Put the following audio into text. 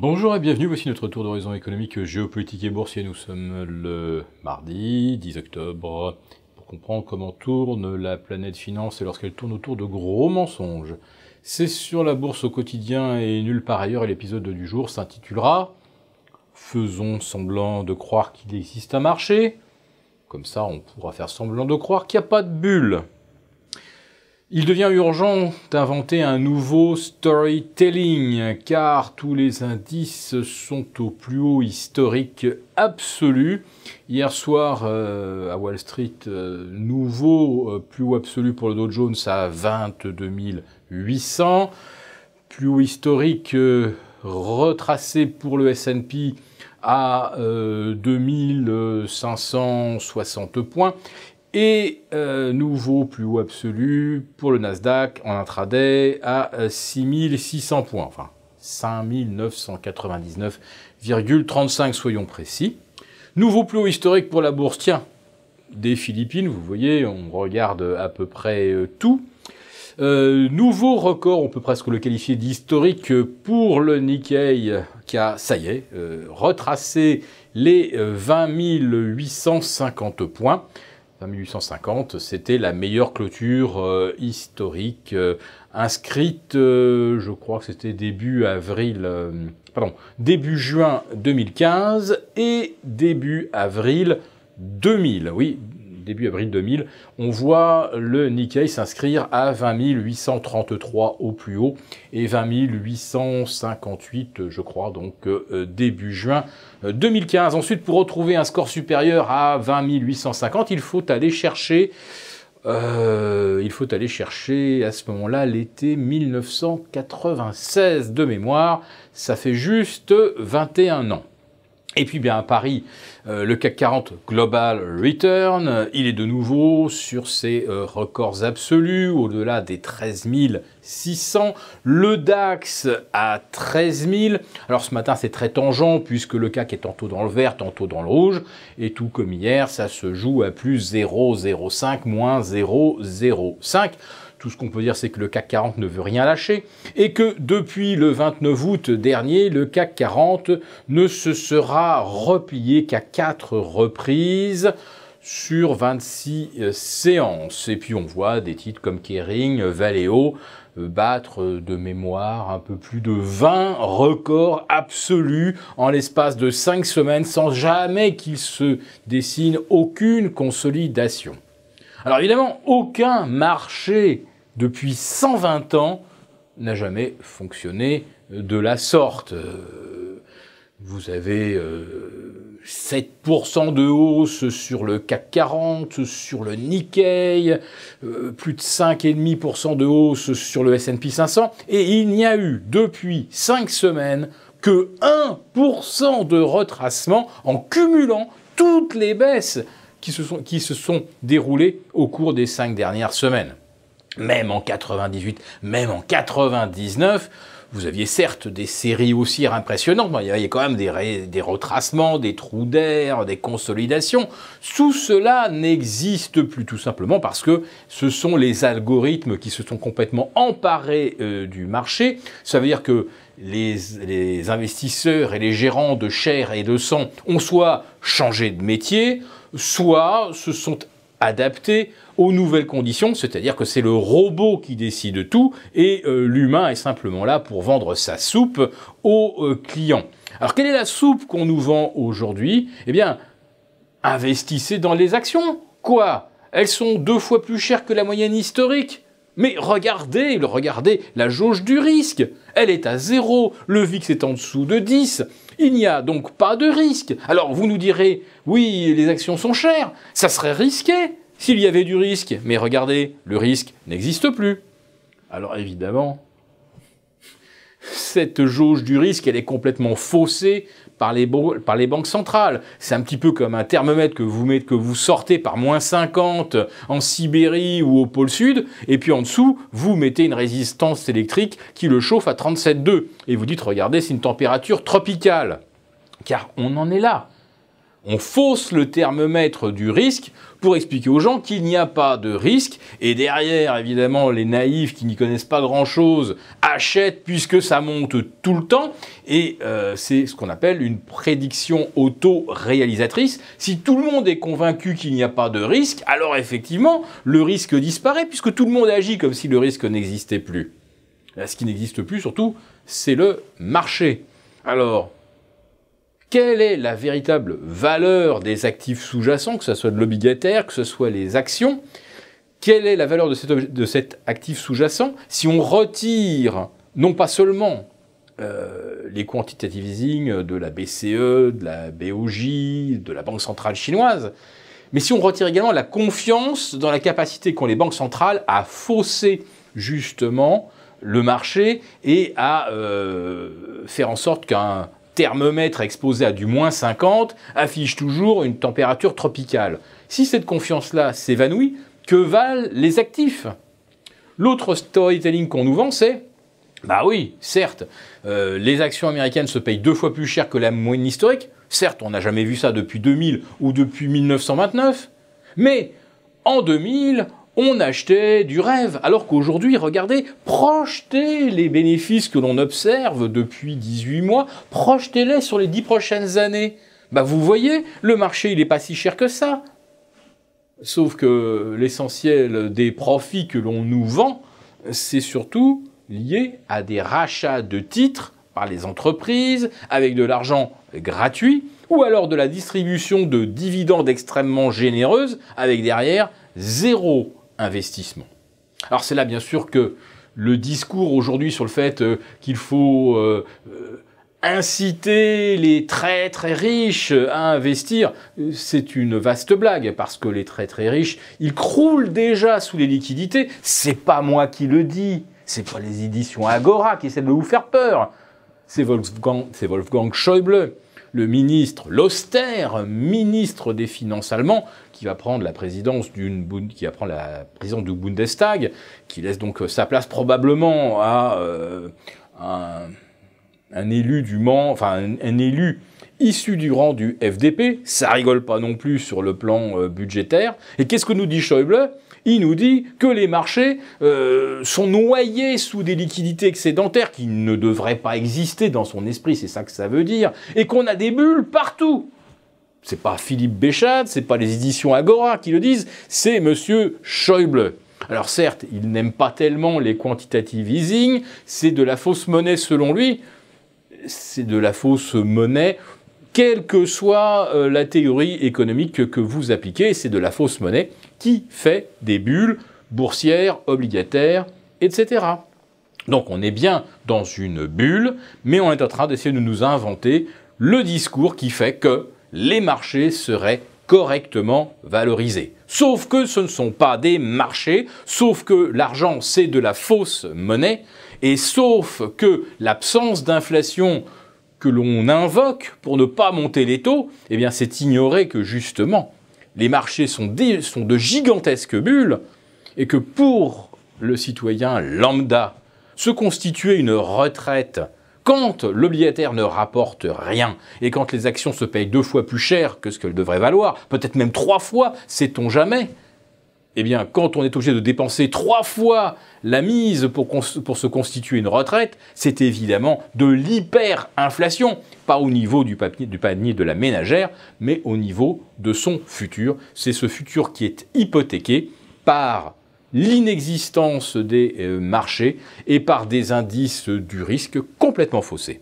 Bonjour et bienvenue, voici notre tour d'horizon économique, géopolitique et boursier. Nous sommes le mardi 10 octobre pour comprendre comment tourne la planète finance et lorsqu'elle tourne autour de gros mensonges. C'est sur la bourse au quotidien et nulle part ailleurs et l'épisode du jour s'intitulera « Faisons semblant de croire qu'il existe un marché ». Comme ça, on pourra faire semblant de croire qu'il n'y a pas de bulle. Il devient urgent d'inventer un nouveau storytelling, car tous les indices sont au plus haut historique absolu. Hier soir, à Wall Street, nouveau plus haut absolu pour le Dow Jones à 22 800. Plus haut historique retracé pour le S&P à 2560 points. Et nouveau plus haut absolu pour le Nasdaq en intraday à 6600 points, enfin 5999,35 soyons précis. Nouveau plus haut historique pour la bourse, tiens, des Philippines, vous voyez, on regarde à peu près tout. Nouveau record, on peut presque le qualifier d'historique pour le Nikkei qui a, ça y est, retracé les 20 850 points. 20 850, c'était la meilleure clôture historique inscrite, je crois que c'était début juin 2015 et début avril 2000. Oui, début avril 2000, on voit le Nikkei s'inscrire à 20 833 au plus haut et 20 858, je crois, donc début juin 2015. Ensuite, pour retrouver un score supérieur à 20 850, il faut aller chercher à ce moment-là l'été 1996 de mémoire. Ça fait juste 21 ans. Et puis bien à Paris, le CAC 40 Global Return, il est de nouveau sur ses records absolus, au-delà des 13 600. Le DAX à 13 000. Alors ce matin c'est très tangent puisque le CAC est tantôt dans le vert, tantôt dans le rouge. Et tout comme hier, ça se joue à plus 0,05, moins 0,05. Tout ce qu'on peut dire, c'est que le CAC 40 ne veut rien lâcher et que depuis le 29 août dernier, le CAC 40 ne se sera replié qu'à 4 reprises sur 26 séances. Et puis on voit des titres comme Kering, Valeo battre de mémoire un peu plus de 20 records absolus en l'espace de 5 semaines sans jamais qu'il se dessine aucune consolidation. Alors évidemment, aucun marché depuis 120 ans n'a jamais fonctionné de la sorte. Vous avez 7% de hausse sur le CAC 40, sur le Nikkei, plus de 5,5% de hausse sur le S&P 500, et il n'y a eu depuis 5 semaines que 1% de retracement en cumulant toutes les baisses qui se sont déroulées au cours des 5 dernières semaines. Même en 98, même en 99, vous aviez certes des séries haussières impressionnantes, mais il y avait quand même des retracements, des trous d'air, des consolidations. Tout cela n'existe plus tout simplement parce que ce sont les algorithmes qui se sont complètement emparés du marché. Ça veut dire que les investisseurs et les gérants de chair et de sang ont soit changé de métier, soit se sont adaptés aux nouvelles conditions, c'est-à-dire que c'est le robot qui décide tout et l'humain est simplement là pour vendre sa soupe aux clients. Alors quelle est la soupe qu'on nous vend aujourd'hui ? Eh bien, investissez dans les actions. Quoi ? Elles sont 2 fois plus chères que la moyenne historique. Mais regardez la jauge du risque. Elle est à 0, le VIX est en dessous de 10. Il n'y a donc pas de risque. Alors vous nous direz, oui, les actions sont chères, ça serait risqué s'il y avait du risque. Mais regardez, le risque n'existe plus. Alors évidemment, cette jauge du risque, elle est complètement faussée par les banques centrales. C'est un petit peu comme un thermomètre que vous sortez par -50 en Sibérie ou au pôle Sud, et puis en dessous, vous mettez une résistance électrique qui le chauffe à 37,2. Et vous dites, regardez, c'est une température tropicale. Car on en est là. On fausse le thermomètre du risque pour expliquer aux gens qu'il n'y a pas de risque. Et derrière, évidemment, les naïfs qui n'y connaissent pas grand-chose achètent puisque ça monte tout le temps. Et c'est ce qu'on appelle une prédiction auto-réalisatrice. Si tout le monde est convaincu qu'il n'y a pas de risque, alors effectivement, le risque disparaît puisque tout le monde agit comme si le risque n'existait plus. Là, ce qui n'existe plus, surtout, c'est le marché. Alors, quelle est la véritable valeur des actifs sous-jacents, que ce soit de l'obligataire, que ce soit les actions? Quelle est la valeur de cet actif sous-jacent si on retire non pas seulement les quantitative easing de la BCE, de la BOJ, de la Banque centrale chinoise, mais si on retire également la confiance dans la capacité qu'ont les banques centrales à fausser justement le marché et à faire en sorte qu'un thermomètre exposé à du moins 50 affiche toujours une température tropicale. Si cette confiance-là s'évanouit, que valent les actifs? L'autre storytelling qu'on nous vend, c'est bah oui, certes, les actions américaines se payent 2 fois plus cher que la moyenne historique. Certes, on n'a jamais vu ça depuis 2000 ou depuis 1929. Mais en 2000, on achetait du rêve. Alors qu'aujourd'hui, regardez, projetez les bénéfices que l'on observe depuis 18 mois, projetez-les sur les 10 prochaines années. Bah vous voyez, le marché, il n'est pas si cher que ça. Sauf que l'essentiel des profits que l'on nous vend, c'est surtout lié à des rachats de titres par les entreprises, avec de l'argent gratuit, ou alors de la distribution de dividendes extrêmement généreuses, avec derrière zéro investissement. Alors c'est là bien sûr que le discours aujourd'hui sur le fait qu'il faut inciter les très très riches à investir, c'est une vaste blague, parce que les très très riches, ils croulent déjà sous les liquidités. C'est pas moi qui le dis, c'est pas les éditions Agora qui essaient de vous faire peur. C'est Wolfgang Schäuble, le ministre, l'austère ministre des Finances allemand, qui va prendre la présidence du Bundestag, qui laisse donc sa place probablement à un élu du Mans, enfin un élu issu du rang du FDP. Ça rigole pas non plus sur le plan budgétaire. Et qu'est-ce que nous dit Schäuble ? Il nous dit que les marchés sont noyés sous des liquidités excédentaires qui ne devraient pas exister dans son esprit, c'est ça que ça veut dire, et qu'on a des bulles partout. C'est pas Philippe Béchade, c'est pas les éditions Agora qui le disent, c'est monsieur Schäuble. Alors certes, il n'aime pas tellement les quantitative easing, c'est de la fausse monnaie selon lui, c'est de la fausse monnaie, quelle que soit la théorie économique que vous appliquez, c'est de la fausse monnaie qui fait des bulles boursières, obligataires, etc. Donc on est bien dans une bulle, mais on est en train d'essayer de nous inventer le discours qui fait que les marchés seraient correctement valorisés. Sauf que ce ne sont pas des marchés, sauf que l'argent c'est de la fausse monnaie, et sauf que l'absence d'inflation que l'on invoque pour ne pas monter les taux, eh bien c'est ignorer que justement les marchés sont de gigantesques bulles et que pour le citoyen lambda, se constituer une retraite quand l'obligataire ne rapporte rien et quand les actions se payent 2 fois plus cher que ce qu'elles devraient valoir, peut-être même 3 fois, sait-on jamais, eh bien, quand on est obligé de dépenser 3 fois la mise pour se constituer une retraite, c'est évidemment de l'hyperinflation. Pas au niveau du panier de la ménagère, mais au niveau de son futur. C'est ce futur qui est hypothéqué par l'inexistence des marchés et par des indices du risque complètement faussés.